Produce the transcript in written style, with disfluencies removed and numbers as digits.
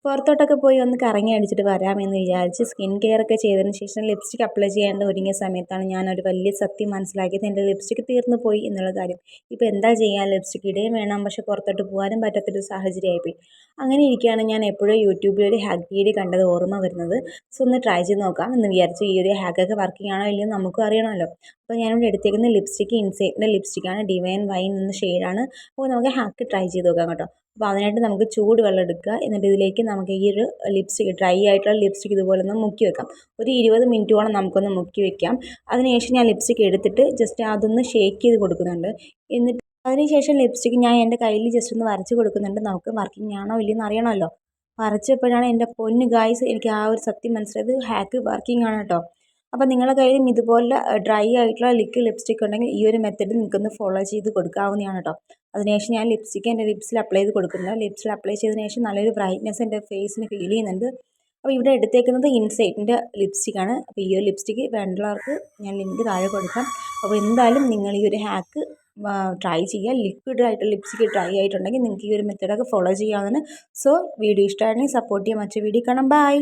പുറത്തോട്ടൊക്കെ പോയി ഒന്ന് കറങ്ങി അടിച്ചിട്ട് വരാമെന്ന് വിചാരിച്ച് സ്കിൻ കെയർ ഒക്കെ ചെയ്തതിന് ശേഷം ലിപ്സ്റ്റിക് അപ്ലൈ ചെയ്യാണ്ട് ഒരുങ്ങിയ സമയത്താണ് ഞാനൊരു വലിയ സത്യം മനസ്സിലാക്കിയത്. എൻ്റെ ലിപ്സ്റ്റിക് തീർന്നു പോയി എന്നുള്ള കാര്യം. ഇപ്പോൾ എന്താ ചെയ്യുക, ലിപ്സ്റ്റിക് ഇടുകയും വേണം, പക്ഷെ പുറത്തോട്ട് പോകാനും പറ്റാത്തൊരു സാഹചര്യമായിപ്പോയി. അങ്ങനെ ഇരിക്കുകയാണ് ഞാൻ എപ്പോഴും യൂട്യൂബിൽ ഒരു ഹാക്ക് വീഡിയോ കണ്ടത് ഓർമ്മ വരുന്നത്. സോ ഒന്ന് ട്രൈ ചെയ്ത് നോക്കാം എന്ന് വിചാരിച്ചു. ഈ ഒരു ഹാക്കൊക്കെ വർക്കിംഗ് ആണോ ഇല്ലയോ നമുക്കും അറിയണമല്ലോ. അപ്പോൾ ഞാനിവിടെ എടുത്തേക്കുന്ന ലിപ്സ്റ്റിക് ഇൻസൈറ്റിൻ്റെ ലിപ്സ്റ്റിക്കാണ്, ഡിവൈൻ വൈൻ എന്ന ഷെയ്ഡാണ്. അപ്പോൾ നമുക്ക് ഹാക്ക് ട്രൈ ചെയ്ത് നോക്കാം കേട്ടോ. അപ്പോൾ അതിനായിട്ട് നമുക്ക് ചൂടുവെള്ളം എടുക്കുക. എന്നിട്ട് ഇതിലേക്ക് നമുക്ക് ഈ ഒരു ലിപ്സ്റ്റിക്, ഡ്രൈ ആയിട്ടുള്ള ലിപ്സ്റ്റിക് ഇതുപോലെ ഒന്ന് മുക്കി വെക്കാം. ഒരു 20 മിനിറ്റോളം നമുക്കൊന്ന് മുക്കി വെക്കാം. അതിനുശേഷം ഞാൻ ലിപ്സ്റ്റിക് എടുത്തിട്ട് ജസ്റ്റ് അതൊന്ന് ഷേക്ക് ചെയ്ത് കൊടുക്കുന്നുണ്ട്. എന്നിട്ട് അതിനുശേഷം ലിപ്സ്റ്റിക് ഞാൻ എൻ്റെ കയ്യിൽ ജസ്റ്റ് ഒന്ന് വരച്ച് കൊടുക്കുന്നുണ്ട്. നമുക്ക് വർക്കിംഗ് ആണോ ഇല്ലയോ എന്ന് അറിയണമല്ലോ. വരച്ചപ്പോഴാണ് എൻ്റെ പൊന്ന് ഗായ്സ് എനിക്ക് ആ ഒരു സത്യം മനസ്സിലായത്, ഹാക്ക് വർക്കിംഗ് ആണ് കേട്ടോ. അപ്പോൾ നിങ്ങളുടെ കയ്യിലും ഇതുപോലെ ഡ്രൈ ആയിട്ടുള്ള ലിക്വിഡ് ലിപ്സ്റ്റിക് ഉണ്ടെങ്കിൽ ഈ ഒരു മെത്തേഡ് നിങ്ങൾക്കൊന്ന് ഫോളോ ചെയ്ത് കൊടുക്കാവുന്നതാണ് കേട്ടോ. അതിനുശേഷം ഞാൻ ലിപ്സ്റ്റിക് എൻ്റെ ലിപ്സിൽ അപ്ലൈ ചെയ്ത് കൊടുക്കുന്നത്. ലിപ്സിൽ അപ്ലൈ ചെയ്തതിന് ശേഷം നല്ലൊരു ബ്രൈറ്റ്നസ് എൻ്റെ ഫേസിന് ഫീൽ ചെയ്യുന്നുണ്ട്. അപ്പോൾ ഇവിടെ എടുത്തേക്കുന്നത് ഇൻസൈറ്റിൻ്റെ ലിപ്സ്റ്റിക്കാണ്. അപ്പോൾ ഈ ഒരു ലിപ്സ്റ്റിക്ക് വേണ്ടുള്ളവർക്ക് ഞാൻ ലിങ്ക് താഴെ കൊടുക്കാം. അപ്പോൾ എന്തായാലും നിങ്ങൾ ഈ ഒരു ഹാക്ക് ട്രൈ ചെയ്യുക. ലിക്വിഡ് ആയിട്ട് ലിപ്സ്റ്റിക്ക് ഡ്രൈ ആയിട്ടുണ്ടെങ്കിൽ നിങ്ങൾക്ക് ഈ ഒരു മെത്തേഡൊക്കെ ഫോളോ ചെയ്യാവുന്നതാണ്. സോ വീഡിയോ ഇഷ്ടമാണെങ്കിൽ സപ്പോർട്ട് ചെയ്യാൻ. മറ്റു വീഡിയോ കാണാം. ബൈ.